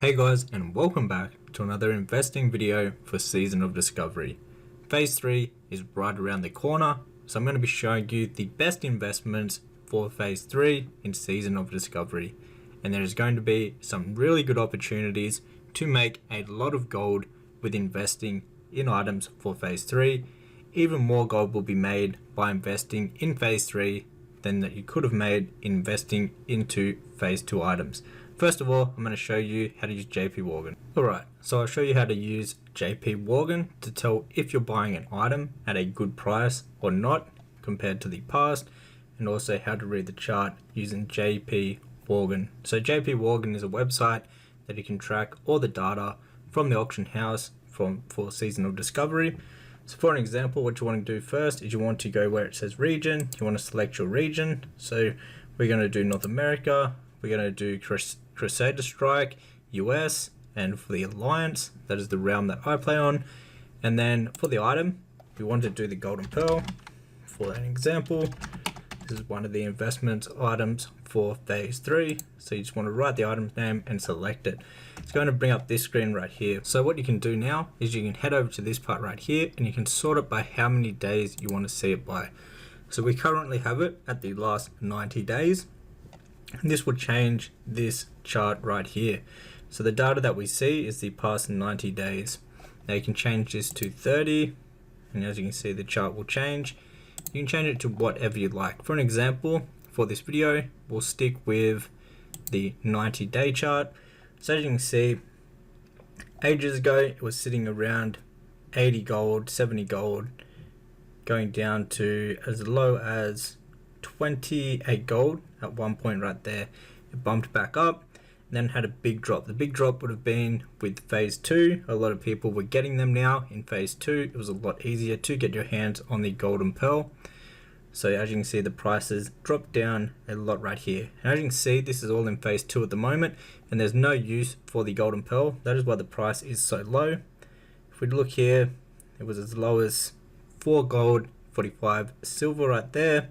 Hey guys, and welcome back to another investing video for Season of Discovery. Phase 3 is right around the corner, so I'm going to be showing you the best investments for Phase 3 in Season of Discovery. And there is going to be some really good opportunities to make a lot of gold with investing in items for Phase 3. Even more gold will be made by investing in Phase 3 than that you could have made investing into Phase 2 items. First of all, I'm going to show you how to use JPWGAN. Alright, so I'll show you how to use JPWGAN to tell if you're buying an item at a good price or not compared to the past, and also how to read the chart using JPWGAN. So JPWGAN is a website that you can track all the data from the auction house for seasonal discovery. So for an example, what you want to do first is you want to go where it says region. You want to select your region. So we're going to do North America. We're going to do Crusader Strike, US, and for the Alliance, that is the realm that I play on. And then for the item, we want to do the Golden Pearl. For an example, this is one of the investment items for Phase 3. So you just want to write the item's name and select it. It's going to bring up this screen right here. So what you can do now is you can head over to this part right here and you can sort it by how many days you want to see it by. So we currently have it at the last 90 days. And this will change this chart right here. So the data that we see is the past 90 days. Now you can change this to 30, and as you can see the chart will change. You can change it to whatever you like. For an example, for this video, we'll stick with the 90-day chart. So as you can see, ages ago it was sitting around 80 gold, 70 gold, going down to as low as 28 gold at one point right there. It bumped back up and then had a big drop. The big drop would have been with Phase 2. A lot of people were getting them now in Phase 2. It was a lot easier to get your hands on the Golden Pearl. So as you can see, the prices dropped down a lot right here. And as you can see, this is all in Phase 2 at the moment, and there's no use for the Golden Pearl. That is why the price is so low. If we look here, it was as low as 4 gold, 45 silver right there.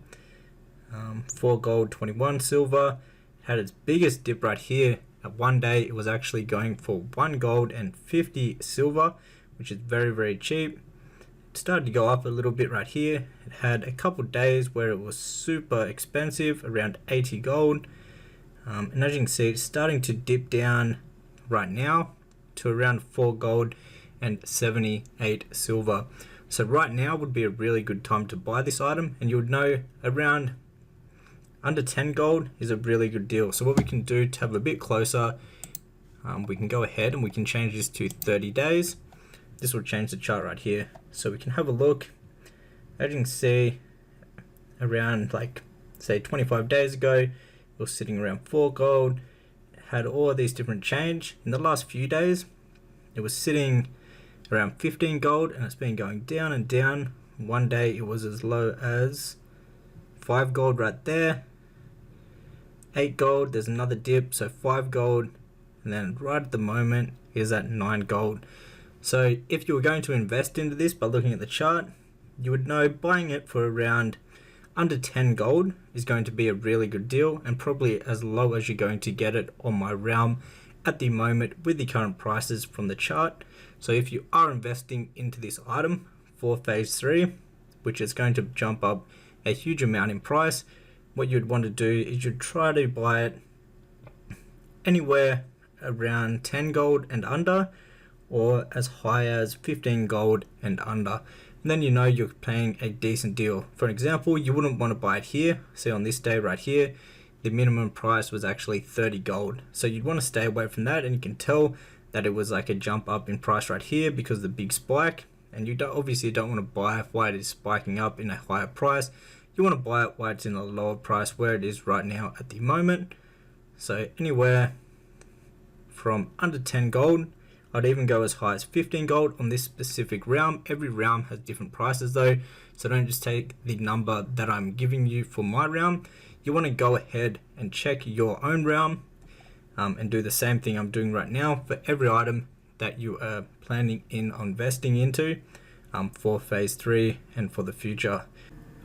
4 gold, 21 silver. It had its biggest dip right here. At one day it was actually going for 1 gold and 50 silver, which is very, very cheap. It started to go up a little bit right here. It had a couple days where it was super expensive, around 80 gold. And as you can see, it's starting to dip down right now to around 4 gold and 78 silver. So right now would be a really good time to buy this item, and you would know around under 10 gold is a really good deal. So what we can do to have a bit closer, we can go ahead and we can change this to 30 days. This will change the chart right here. So we can have a look. As you can see, around like say 25 days ago, it was sitting around 4 gold. It had all of these different change. In the last few days, it was sitting around 15 gold and it's been going down and down. One day it was as low as 5 gold right there. 8 gold, there's another dip, so 5 gold, and then right at the moment is at 9 gold. So if you were going to invest into this by looking at the chart, you would know buying it for around under 10 gold is going to be a really good deal, and probably as low as you're going to get it on my realm at the moment with the current prices from the chart. So if you are investing into this item for Phase 3, which is going to jump up a huge amount in price, what you'd want to do is you'd try to buy it anywhere around 10 gold and under, or as high as 15 gold and under. And then you know you're paying a decent deal. For example, you wouldn't want to buy it here. See, on this day right here, the minimum price was actually 30 gold. So you'd want to stay away from that, and you can tell that it was like a jump up in price right here because of the big spike. And you obviously don't want to buy it while it is spiking up in a higher price. You want to buy it while it's in a lower price where it is right now at the moment. So anywhere from under 10 gold, I'd even go as high as 15 gold on this specific realm. Every realm has different prices though, so don't just take the number that I'm giving you for my realm. You want to go ahead and check your own realm and do the same thing I'm doing right now for every item that you are planning in investing into for Phase 3 and for the future.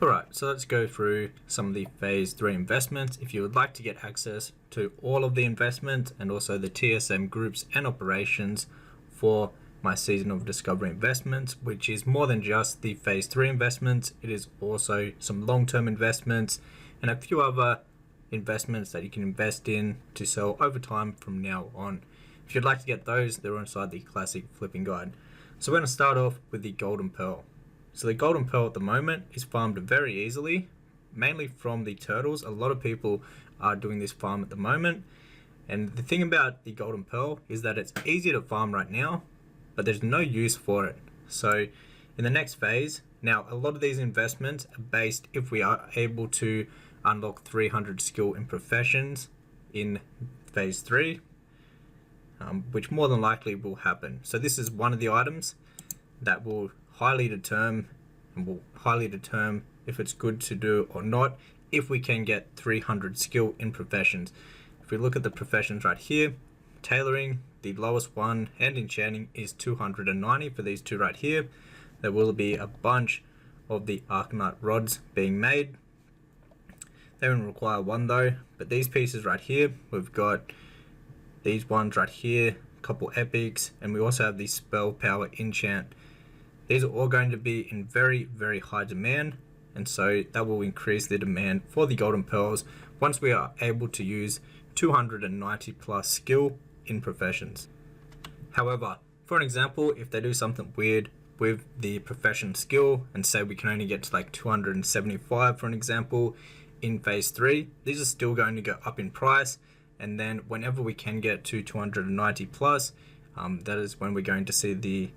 Alright, so let's go through some of the phase 3 investments. If you would like to get access to all of the investments and also the TSM groups and operations for my season of discovery investments, which is more than just the phase 3 investments, it is also some long-term investments and a few other investments that you can invest in to sell over time from now on. If you'd like to get those, they're inside the classic flipping guide. So we're going to start off with the golden pearl. So the golden pearl at the moment is farmed very easily, mainly from the turtles. A lot of people are doing this farm at the moment. And the thing about the golden pearl is that it's easy to farm right now, but there's no use for it. So in the next phase, now a lot of these investments are based if we are able to unlock 300 skill in professions in phase 3, which more than likely will happen. So this is one of the items that will highly determine if it's good to do or not if we can get 300 skill in professions. If we look at the professions right here, tailoring, the lowest one, and enchanting is 290 for these two right here. There will be a bunch of the arcanite rods being made. They don't require one though, but these pieces right here, we've got these ones right here, a couple epics, and we also have the spell power enchant. These are all going to be in very, very high demand, and so that will increase the demand for the golden pearls once we are able to use 290 plus skill in professions. However, for an example, if they do something weird with the profession skill and say we can only get to like 275 for an example in phase 3, these are still going to go up in price, and then whenever we can get to 290 plus, that is when we're going to see the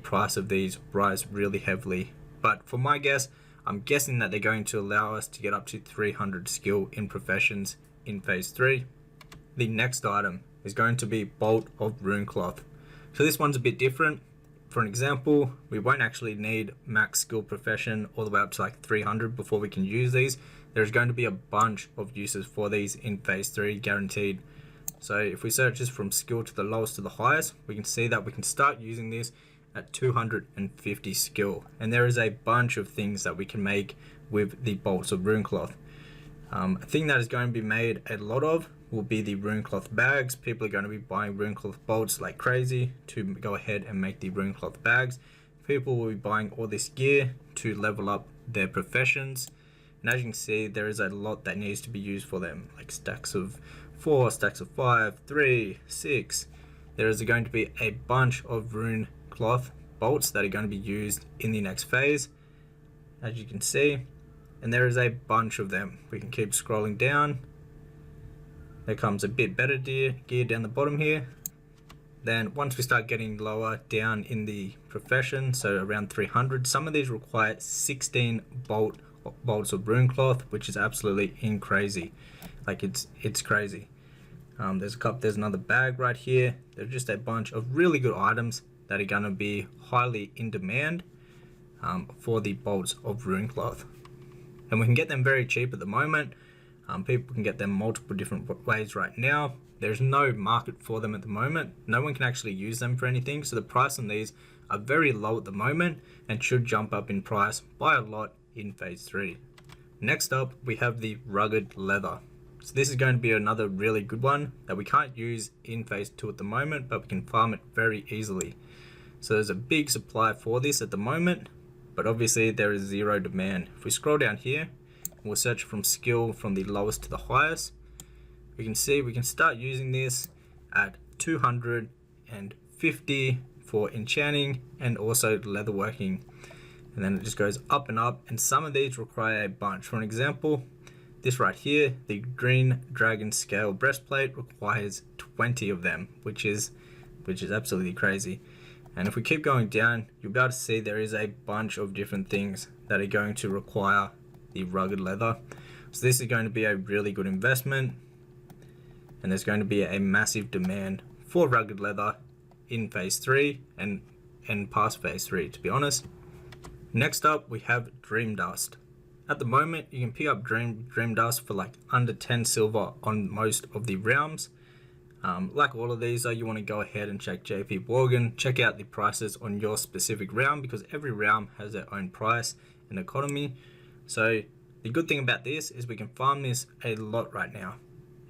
price of these rise really heavily. But for my guess, I'm guessing that they're going to allow us to get up to 300 skill in professions in phase 3. The next item is going to be bolt of rune cloth. So this one's a bit different. For an example, we won't actually need max skill profession all the way up to like 300 before we can use these. There's going to be a bunch of uses for these in phase 3 guaranteed. So if we search this from skill to the lowest to the highest, we can see that we can start using this at 250 skill, and there is a bunch of things that we can make with the bolts of rune cloth. A thing that is going to be made a lot of will be the rune cloth bags. People are going to be buying rune cloth bolts like crazy to go ahead and make the rune cloth bags. People will be buying all this gear to level up their professions, and as you can see, there is a lot that needs to be used for them, like stacks of 4, stacks of 5, 3, 6. There is going to be a bunch of rune cloth bolts that are going to be used in the next phase, as you can see, and there is a bunch of them. We can keep scrolling down. There comes a bit better gear down the bottom here. Then once we start getting lower down in the profession, so around 300, some of these require 16 bolts of rune cloth, which is absolutely crazy. Like it's crazy. There's another bag right here. There's just a bunch of really good items that are going to be highly in demand for the bolts of rune cloth, and we can get them very cheap at the moment. People can get them multiple different ways right now. There's no market for them at the moment. No one can actually use them for anything, so the price on these are very low at the moment and should jump up in price by a lot in phase 3. Next up, we have the rugged leather. So this is going to be another really good one that we can't use in phase 2 at the moment, but we can farm it very easily. So there's a big supply for this at the moment, but obviously there is zero demand. If we scroll down here, we'll search from skill from the lowest to the highest. We can see we can start using this at 250 for enchanting and also leatherworking. And then it just goes up and up, and some of these require a bunch. For an example, this right here, the green dragon scale breastplate requires 20 of them, which is absolutely crazy. And if we keep going down, you'll be able to see there is a bunch of different things that are going to require the rugged leather. So this is going to be a really good investment, and there's going to be a massive demand for rugged leather in phase 3 and past phase 3, to be honest. Next up, we have dream dust. At the moment, you can pick up dream dust for like under 10 silver on most of the realms. Like all of these though, you want to go ahead and check JPWGAN, check out the prices on your specific realm, because every realm has their own price and economy. So the good thing about this is we can farm this a lot right now.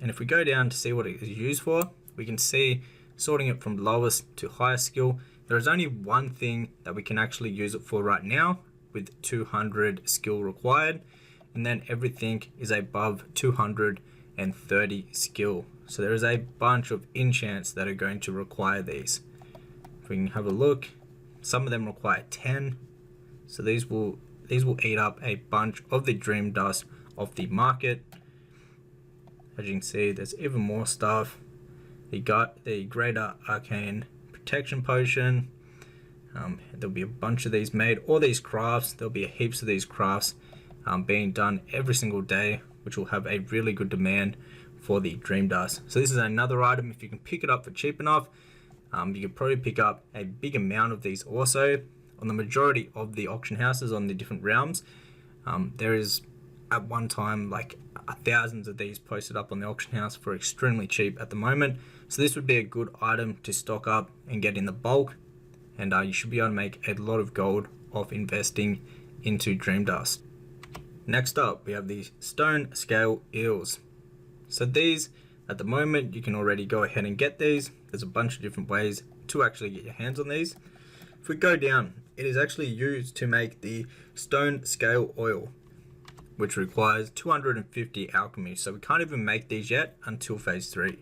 And if we go down to see what it is used for, we can see sorting it from lowest to highest skill. There is only one thing that we can actually use it for right now with 200 skill required. And then everything is above 230 skill. So there is a bunch of enchants that are going to require these. If we can have a look, some of them require 10. So these will eat up a bunch of the dream dust of the market. As you can see, there's even more stuff. They got the greater arcane protection potion. There'll be a bunch of these made. All these crafts, there'll be heaps of these crafts being done every single day, which will have a really good demand for the dream dust. So this is another item. If you can pick it up for cheap enough, you could probably pick up a big amount of these also. On the majority of the auction houses on the different realms, there is at one time like thousands of these posted up on the auction house for extremely cheap at the moment. So this would be a good item to stock up and get in the bulk, and you should be able to make a lot of gold off investing into dream dust. Next up, we have the stone scale eels. So these at the moment you can already go ahead and get these. There's a bunch of different ways to actually get your hands on these. If we go down, it is actually used to make the stone scale oil, which requires 250 alchemy. So we can't even make these yet until phase 3.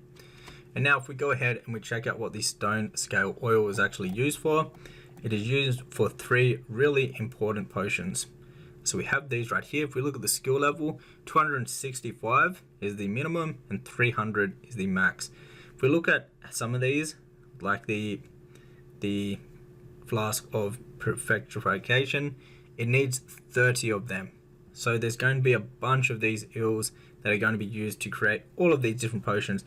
And now if we go ahead and we check out what the stone scale oil is actually used for, it is used for 3 really important potions. So we have these right here. If we look at the skill level, 265 is the minimum and 300 is the max. If we look at some of these, like the flask of petrification, it needs 30 of them. So there's going to be a bunch of these eels that are going to be used to create all of these different potions.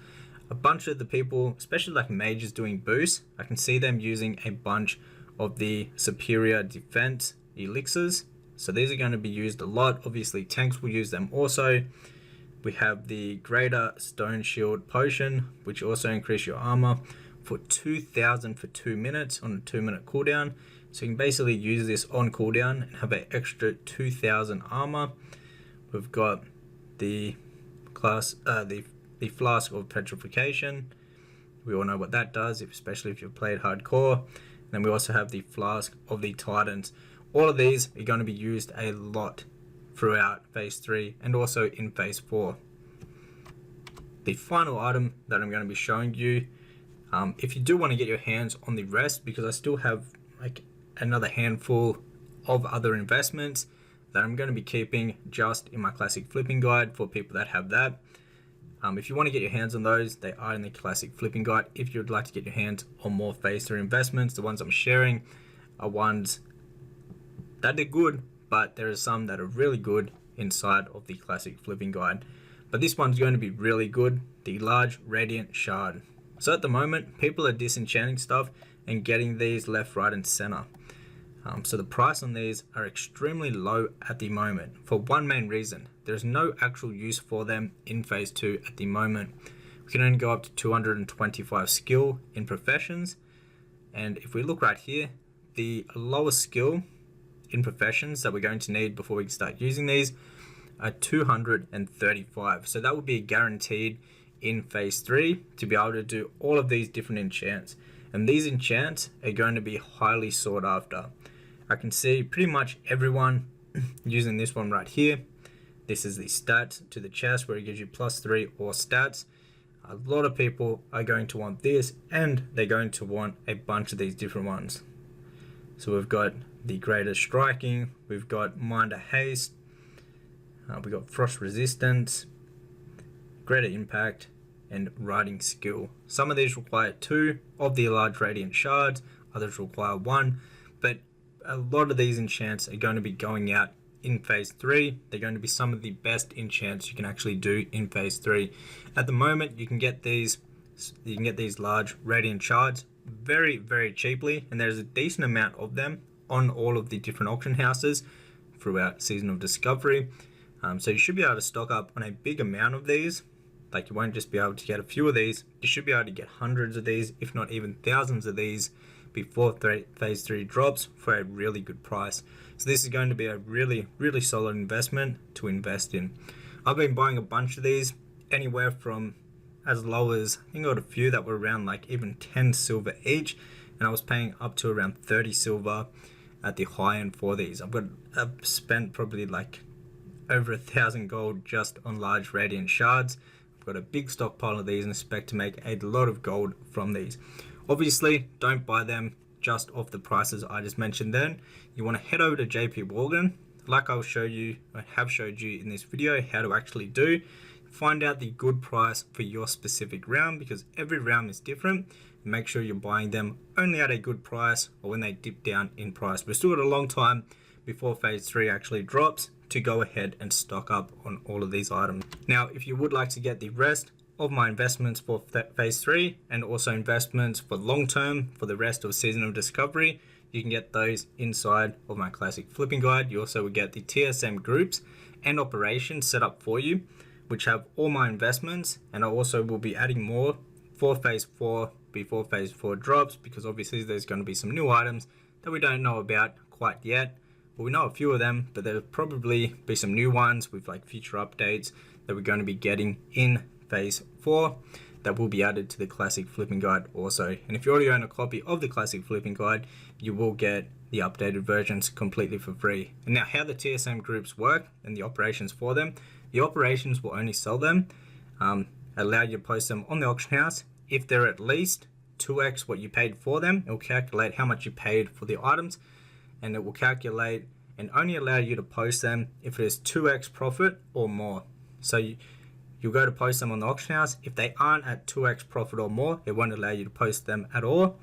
A bunch of the people, especially like mages doing boosts, I can see them using a bunch of the superior defense elixirs. So these are going to be used a lot. Obviously tanks will use them also. We have the greater stone shield potion, which also increase your armor for 2000 for 2 minutes on a 2-minute cooldown. So you can basically use this on cooldown and have an extra 2000 armor. We've got the flask of petrification. We all know what that does, especially if you've played hardcore. And then we also have the flask of the titans. All of these are going to be used a lot throughout phase 3 and also in phase 4. The final item that I'm going to be showing you, if you do want to get your hands on the rest, because I still have like another handful of other investments that I'm going to be keeping just in my classic flipping guide for people that have that. If you want to get your hands on those, they are in the classic flipping guide. If you'd like to get your hands on more phase 3 investments, the ones I'm sharing are ones that are good, but there are some that are really good inside of the classic flipping guide. But this one's going to be really good, the large radiant shard. So at the moment, people are disenchanting stuff and getting these left, right, and center. So the price on these are extremely low at the moment for one main reason. There's no actual use for them in phase 2 at the moment. We can only go up to 225 skill in professions. And if we look right here, the lowest skill in professions that we're going to need before we can start using these are 235. So that would be guaranteed in phase 3 to be able to do all of these different enchants. And these enchants are going to be highly sought after. I can see pretty much everyone using this one right here. This is the stats to the chest where it gives you +3 or stats. A lot of people are going to want this, and they're going to want a bunch of these different ones. So we've got the greater striking, we've got minor haste, we've got frost resistance, greater impact, and riding skill. Some of these require 2 of the large radiant shards, others require 1, but a lot of these enchants are going to be going out in phase 3. They're going to be some of the best enchants you can actually do in phase 3. At the moment, you can get these large radiant shards very, very cheaply, and there's a decent amount of them on all of the different auction houses throughout Season of Discovery. So you should be able to stock up on a big amount of these. Like, you won't just be able to get a few of these, you should be able to get hundreds of these, if not even thousands of these, before phase 3 drops for a really good price. So this is going to be a really solid investment to invest in. I've been buying a bunch of these, anywhere from as low as, I think I got a few that were around like even 10 silver each, and I was paying up to around 30 silver at the high end for these. I've spent probably like over 1,000 gold just on large radiant shards. I've got a big stockpile of these and expect to make a lot of gold from these. Obviously, don't buy them just off the prices I just mentioned then. You want to head over to JPWGAN, like I have showed you in this video how to actually do. Find out the good price for your specific realm, because every realm is different. Make sure you're buying them only at a good price or when they dip down in price. We've still got a long time before phase 3 actually drops to go ahead and stock up on all of these items. Now, if you would like to get the rest of my investments for phase 3 and also investments for long term for the rest of Season of Discovery, you can get those inside of my classic flipping guide. You also will get the TSM groups and operations set up for you, which have all my investments, and I also will be adding more for phase 4 before phase 4 drops, because obviously there's going to be some new items that we don't know about quite yet. Well, we know a few of them, but there'll probably be some new ones with like future updates that we're going to be getting in phase 4 that will be added to the classic flipping guide also. And if you already own a copy of the classic flipping guide, you will get the updated versions completely for free. And now, how the TSM groups work and the operations for them: the operations will only sell them, allow you to post them on the auction house if they're at least 2x what you paid for them. It will calculate how much you paid for the items, and it will calculate and only allow you to post them if it is 2x profit or more. So you'll go to post them on the auction house. If they aren't at 2x profit or more, it won't allow you to post them at all.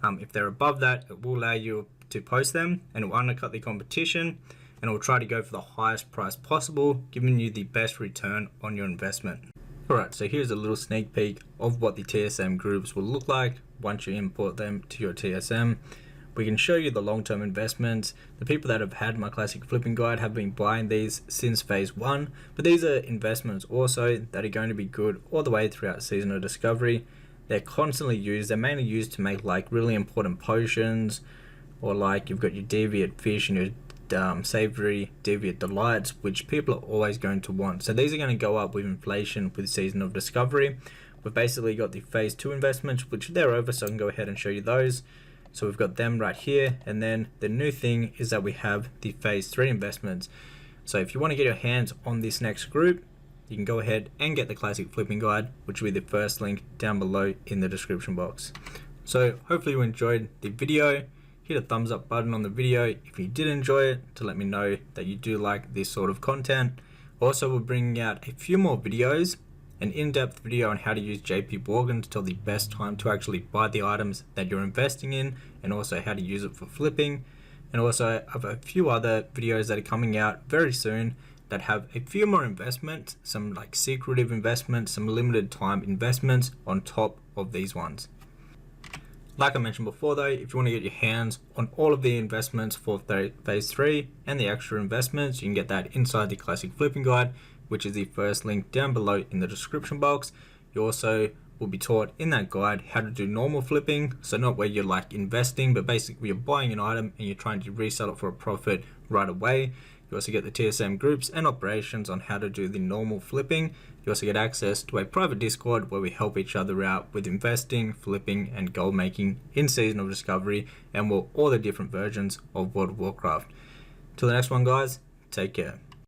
If they're above that, it will allow you to post them, and it will undercut the competition, and it will try to go for the highest price possible, giving you the best return on your investment. Alright, so here's a little sneak peek of what the TSM groups will look like once you import them to your TSM. We can show you the long-term investments. The people that have had my classic flipping guide have been buying these since phase 1, but these are investments also that are going to be good all the way throughout Season of Discovery. They're constantly used. They're mainly used to make like really important potions, or like you've got your deviate fish and your savory deviate delights, which people are always going to want. So these are going to go up with inflation with Season of Discovery. We've basically got the phase 2 investments, which they're over, so I can go ahead and show you those. So we've got them right here, and then the new thing is that we have the phase 3 investments. So if you want to get your hands on this next group, you can go ahead and get the classic flipping guide, which will be the first link down below in the description box. So hopefully you enjoyed the video. Hit a thumbs up button on the video if you did enjoy it, to let me know that you do like this sort of content. Also, we're bringing out a few more videos, an in-depth video on how to use JPWGAN to tell the best time to actually buy the items that you're investing in, and also how to use it for flipping. And also I have a few other videos that are coming out very soon that have a few more investments, some like secretive investments, some limited time investments on top of these ones. Like I mentioned before though, if you want to get your hands on all of the investments for phase 3 and the extra investments, you can get that inside the classic flipping guide, which is the first link down below in the description box. You also will be taught in that guide how to do normal flipping, so not where you're like investing, but basically you're buying an item and you're trying to resell it for a profit right away. You also get the TSM groups and operations on how to do the normal flipping. You also get access to a private Discord where we help each other out with investing, flipping, and gold making in Season of Discovery, and all the different versions of World of Warcraft. Till the next one, guys, take care.